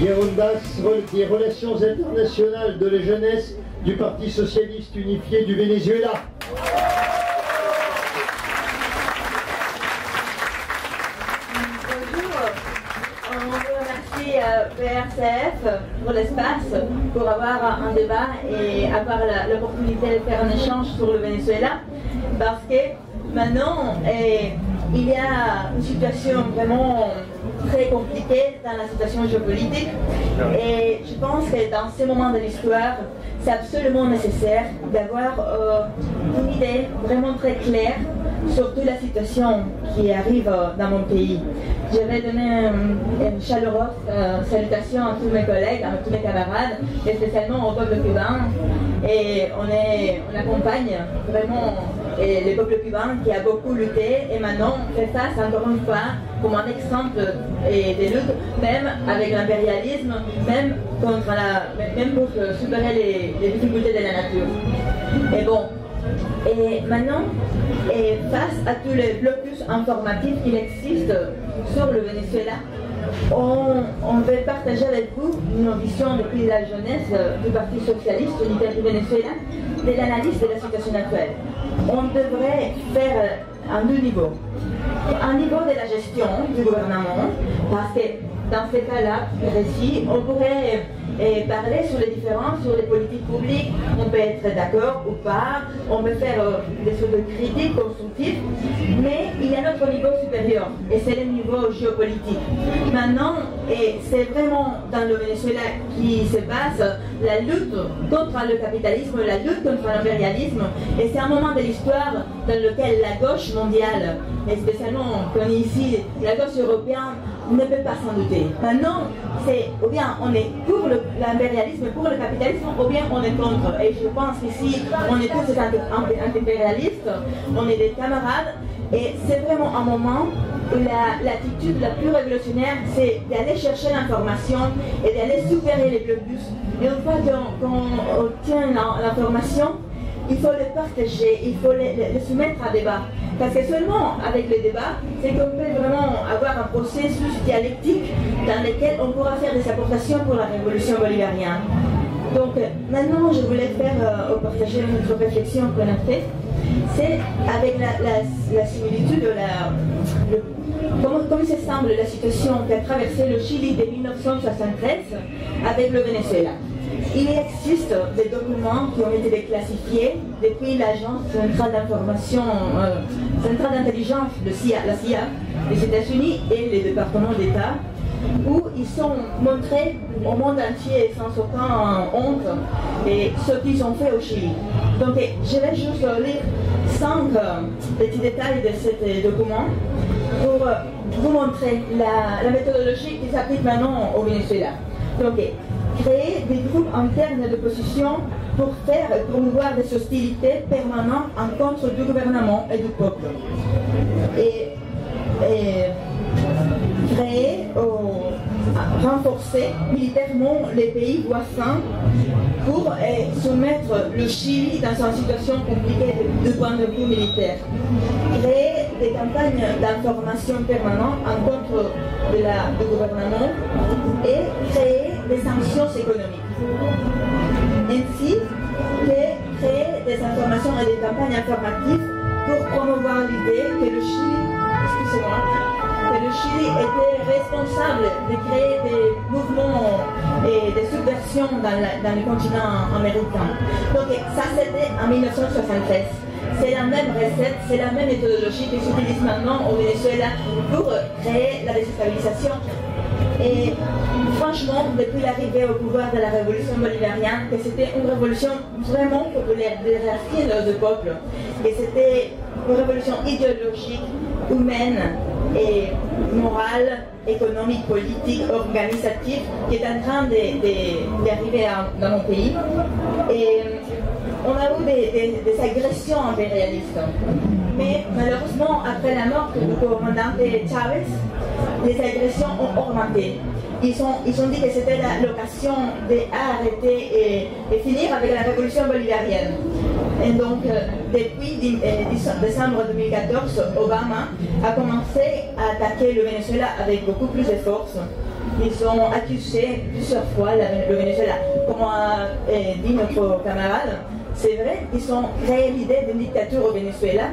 Yerondas, des relations internationales de la jeunesse du Parti socialiste unifié du Venezuela. PRCF pour l'espace, pour avoir un débat et avoir l'opportunité de faire un échange sur le Venezuela, parce que maintenant il y a une situation vraiment très compliquée dans la situation géopolitique, et je pense que dans ces moments de l'histoire, c'est absolument nécessaire d'avoir une idée vraiment très claire sur toute la situation qui arrive dans mon pays. Je vais donner une chaleureuse salutation à tous mes collègues, à tous mes camarades, et spécialement au peuple cubain. Et on accompagne vraiment le peuple cubain qui a beaucoup lutté et maintenant fait face encore une fois comme un exemple de lutte, même avec l'impérialisme, même pour supérer les difficultés de la nature. Et bon. Et maintenant, face à tous les blocus informatifs qui existent sur le Venezuela, on veut partager avec vous nos visions depuis la jeunesse du Parti socialiste unitaire du Venezuela de l'analyse de la situation actuelle. On devrait faire à deux niveaux. Un niveau de la gestion du gouvernement, parce que dans ce cas-là précis, on pourrait parler sur les différences, sur les politiques publiques. On peut être d'accord ou pas, on peut faire des sortes de critiques constructives, mais il y a un autre niveau supérieur, et c'est le niveau géopolitique. Maintenant, et c'est vraiment dans le Venezuela qui se passe la lutte contre le capitalisme, la lutte contre l'impérialisme, et c'est un moment de l'histoire dans lequel la gauche mondiale, et spécialement qu'on est ici, la gauche européenne, ne peut pas s'en douter. Maintenant, c'est ou bien on est pour l'impérialisme, pour le capitalisme, ou bien on est contre. Et je pense qu'ici, on est tous anti-impérialistes, on est des camarades, et c'est vraiment un moment où l'attitude la plus révolutionnaire, c'est d'aller chercher l'information et d'aller supérer les blocus. Et une fois qu'on obtient l'information, il faut le partager, il faut le soumettre à débat. Parce que seulement avec le débat, c'est qu'on peut vraiment avoir un processus dialectique dans lequel on pourra faire des apportations pour la révolution bolivarienne. Donc maintenant, je voulais partager notre réflexion qu'on a faite. C'est avec la similitude, comment se semble la situation qu'a traversé le Chili de 1973 avec le Venezuela. Il existe des documents qui ont été déclassifiés depuis l'agence centrale d'information, centrale d'intelligence, la CIA des États-Unis et les départements d'État, où ils sont montrés au monde entier sans aucune honte et ce qu'ils ont fait au Chili. Donc je vais juste lire 5 petits détails de ces documents pour vous montrer la méthodologie qui s'applique maintenant au Venezuela. Donc, créer des groupes internes d'opposition pour faire promouvoir des hostilités permanentes en contre du gouvernement et du peuple. Et créer renforcer militairement les pays voisins pour soumettre le Chili dans une situation compliquée du point de vue militaire. Créer des campagnes d'information permanentes en contre du gouvernement et créer des sanctions économiques. Ainsi créer des informations et des campagnes informatives pour promouvoir l'idée que le Chili était responsable de créer des mouvements et des subversions dans le continent américain. Donc ça c'était en 1973. C'est la même recette, c'est la même méthodologie qui s'utilise maintenant au Venezuela pour créer la déstabilisation. Et franchement, depuis l'arrivée au pouvoir de la révolution bolivarienne, que c'était une révolution vraiment populaire, des racines du peuple, et c'était une révolution idéologique, humaine et morale, économique, politique, organisative, qui est en train d'arriver dans mon pays. Et on a eu des agressions impérialistes. Mais malheureusement, après la mort du commandant Chavez, les agressions ont augmenté. Ils ont dit que c'était l'occasion d'arrêter et finir avec la révolution bolivarienne. Et donc, depuis décembre 2014, Obama a commencé à attaquer le Venezuela avec beaucoup plus de force. Ils ont accusé plusieurs fois le Venezuela. Comme a dit notre camarade, c'est vrai qu'ils ont créé l'idée d'une dictature au Venezuela,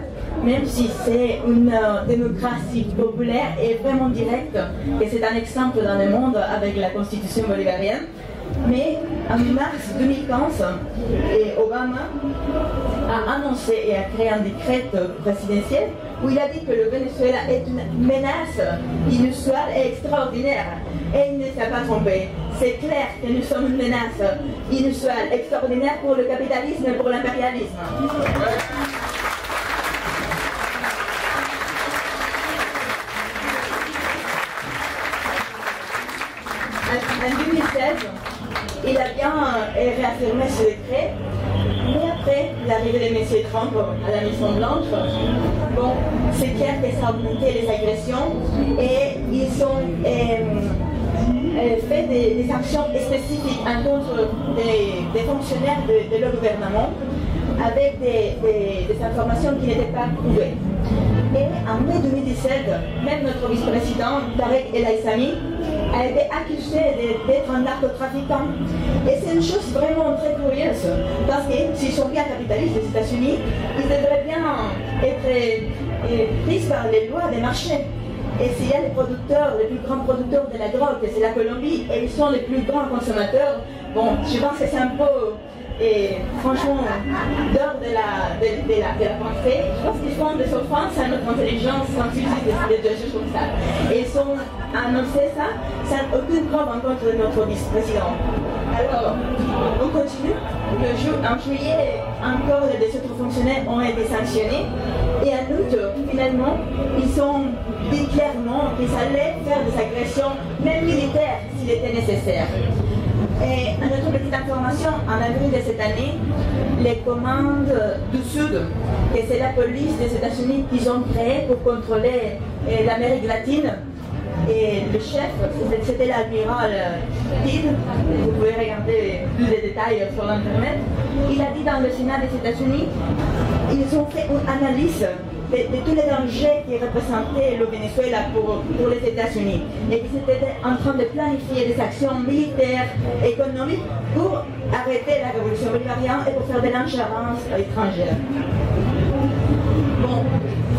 même si c'est une démocratie populaire et vraiment directe, et c'est un exemple dans le monde avec la constitution bolivarienne. Mais en mars 2015, Obama a annoncé et a créé un décret présidentiel où il a dit que le Venezuela est une menace inusuelle et extraordinaire. Et il ne s'est pas trompé. C'est clair que nous sommes une menace inusuelle, extraordinaire pour le capitalisme et pour l'impérialisme. En 2016, il a bien réaffirmé ce décret, mais après l'arrivée de M. Trump à la Maison Blanche, bon, c'est clair que ça a augmenté les agressions et ils ont fait des actions spécifiques à contre des fonctionnaires de leur gouvernement avec des informations qui n'étaient pas prouvées. Et en mai 2017, même notre vice-président, Tarek El Aissami, a été accusé d'être un narcotrafiquant. Et c'est une chose vraiment très curieuse, parce que s'ils sont bien capitalistes des États-Unis, ils devraient bien être pris par les lois des marchés. Et s'il y a les producteurs, les plus grands producteurs de la drogue, c'est la Colombie, et ils sont les plus grands consommateurs, bon, je pense que c'est un peu... Et franchement, d'ordre de la pensée, je pense qu'ils font des offenses à notre intelligence quand ils disent des choses comme ça. Et ils ont annoncé ça sans aucune preuve en contre de notre vice-président. Alors, on continue. En juillet, encore des autres fonctionnaires ont été sanctionnés. Et en août, finalement, ils ont dit clairement qu'ils allaient faire des agressions, même militaires, s'il était nécessaire. Et une autre petite information, en avril de cette année, les commandes du Sud, que c'est la police des États-Unis qu'ils ont créée pour contrôler l'Amérique latine, et le chef, c'était l'admiral Kidd, vous pouvez regarder plus de détails sur l'internet, il a dit dans le Sénat des États-Unis, ils ont fait une analyse de tous les dangers qui représentaient le Venezuela pour les États-Unis et qu'ils étaient en train de planifier des actions militaires, économiques pour arrêter la révolution bolivarienne et pour faire de l'ingérence étrangère. Bon,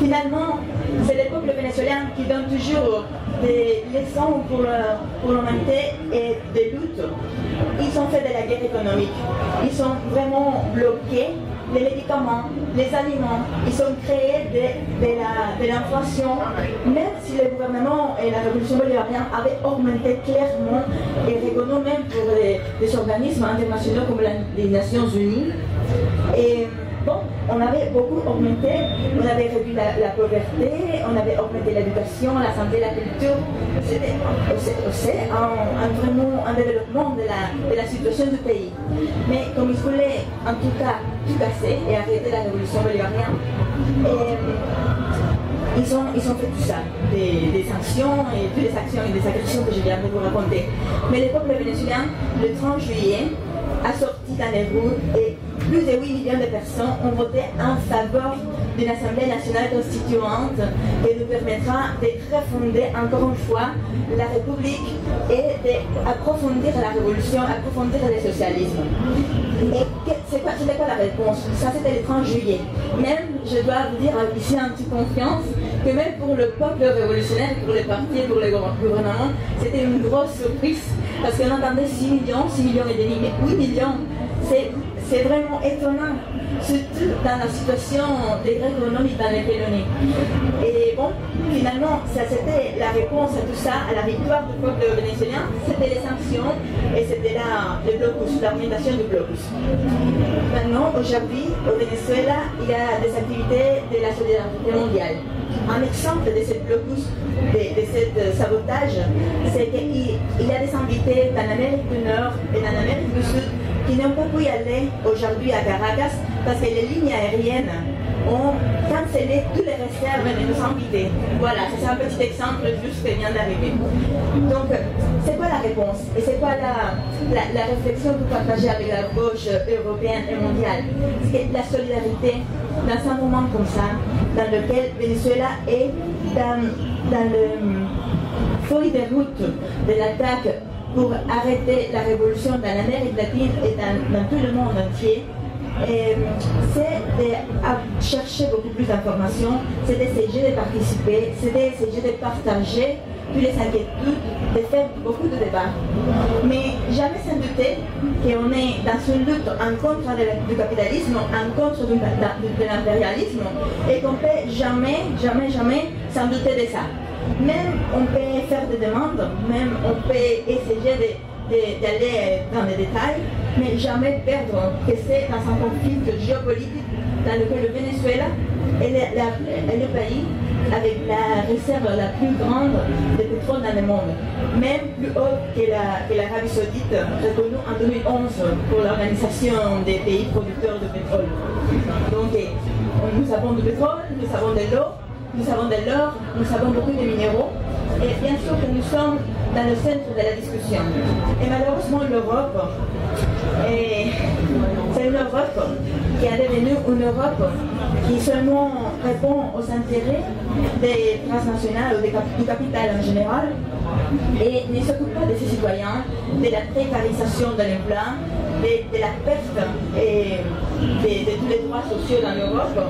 finalement, c'est le peuple vénézuélien qui donne toujours des leçons pour l'humanité et des luttes. Ils ont fait de la guerre économique. Ils ont vraiment bloqué les médicaments, les aliments, ils ont créé de l'inflation, même si le gouvernement et la révolution bolivarienne avaient augmenté clairement et reconnu même pour les organismes internationaux comme les Nations Unies. Et bon, on avait beaucoup augmenté, on avait réduit la pauvreté, on avait augmenté l'éducation, la santé, la culture. C'était vraiment un développement de la situation du pays. Mais comme ils voulaient en tout cas tout casser et arrêter la révolution bolivarienne, ils ont fait tout ça, des sanctions et toutes les actions et des agressions que je viens de vous raconter. Mais le peuple vénézuélien, le 30 juillet, a sorti dans les rues et plus de 8 millions de personnes ont voté en faveur d'une Assemblée nationale constituante qui nous permettra de refonder encore une fois la République et d'approfondir la révolution, approfondir le socialisme. Et c'était quoi la réponse? Ça, c'était le 30 juillet. Même, je dois vous dire ici en toute confiance, que même pour le peuple révolutionnaire, pour les partis, pour le gouvernement, c'était une grosse surprise parce qu'on entendait 6 millions et demi, mais 8 millions, c'est vraiment étonnant, surtout dans la situation économique dans laquelle on est. Et bon, finalement, ça c'était la réponse à tout ça, à la victoire du peuple vénézuélien, c'était les sanctions et c'était le blocus, l'augmentation du blocus. Maintenant, aujourd'hui, au Venezuela, il y a des activités de la solidarité mondiale. Un exemple de ce blocus, de ce sabotage, c'est qu'il y a des invités dans l'Amérique du Nord et dans l'Amérique du Sud qui n'ont pas pu y aller aujourd'hui à Caracas parce que les lignes aériennes ont cancellé toutes les réserves de nos invités. Voilà, c'est un petit exemple juste qui vient d'arriver. Donc, c'est quoi la réponse? Et c'est quoi la réflexion que vous partagez avec la gauche européenne et mondiale? C'est que la solidarité, dans un moment comme ça, dans lequel Venezuela est dans le feuille de route de l'attaque pour arrêter la révolution dans l'Amérique latine et dans tout le monde entier, c'est de chercher beaucoup plus d'informations, c'est d'essayer de participer, c'est d'essayer de partager toutes les inquiétudes, de faire beaucoup de débats. Mais jamais sans douter qu'on est dans une lutte en contre du capitalisme, en contre de l'impérialisme, et qu'on ne peut jamais s'en douter de ça. Même on peut faire des demandes, même on peut essayer d'aller dans les détails, mais jamais perdre que c'est dans un conflit géopolitique dans lequel le Venezuela est le pays avec la réserve la plus grande de pétrole dans le monde, même plus haute que l'Arabie Saoudite, reconnue en 2011 pour l'Organisation des pays producteurs de pétrole. Donc nous avons du pétrole, nous avons de l'eau, nous avons de l'or, nous avons beaucoup de minéraux, et bien sûr que nous sommes dans le centre de la discussion. Et malheureusement, l'Europe, c'est une Europe qui est devenue une Europe qui seulement répond aux intérêts des transnationales ou du capital en général et ne s'occupe pas de ses citoyens, de la précarisation de l'emploi, de la perte de tous les droits sociaux dans l'Europe,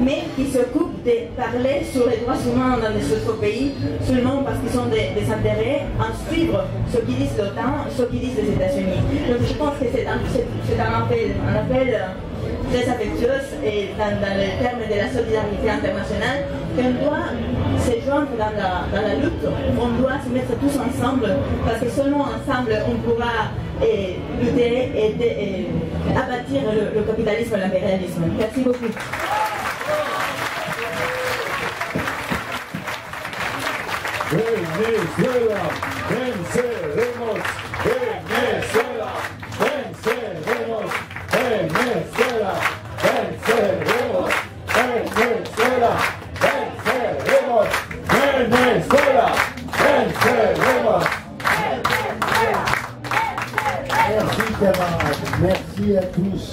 mais qui s'occupe de parler sur les droits humains dans les autres pays seulement parce qu'ils ont des intérêts à suivre ce qu'ils disent l'OTAN, ce qu'ils disent les États-Unis. Donc je pense que c'est un appel très affectueux et dans le terme de la solidarité internationale qu'on doit se joindre dans la lutte, on doit se mettre tous ensemble parce que seulement ensemble on pourra lutter et abattre le capitalisme et l'impérialisme. Merci beaucoup. Venezuela, venceremos. Venezuela, venceremos. Venezuela, venceremos. Venezuela, venceremos. Venezuela, venceremos. Merci camarades, merci à tous.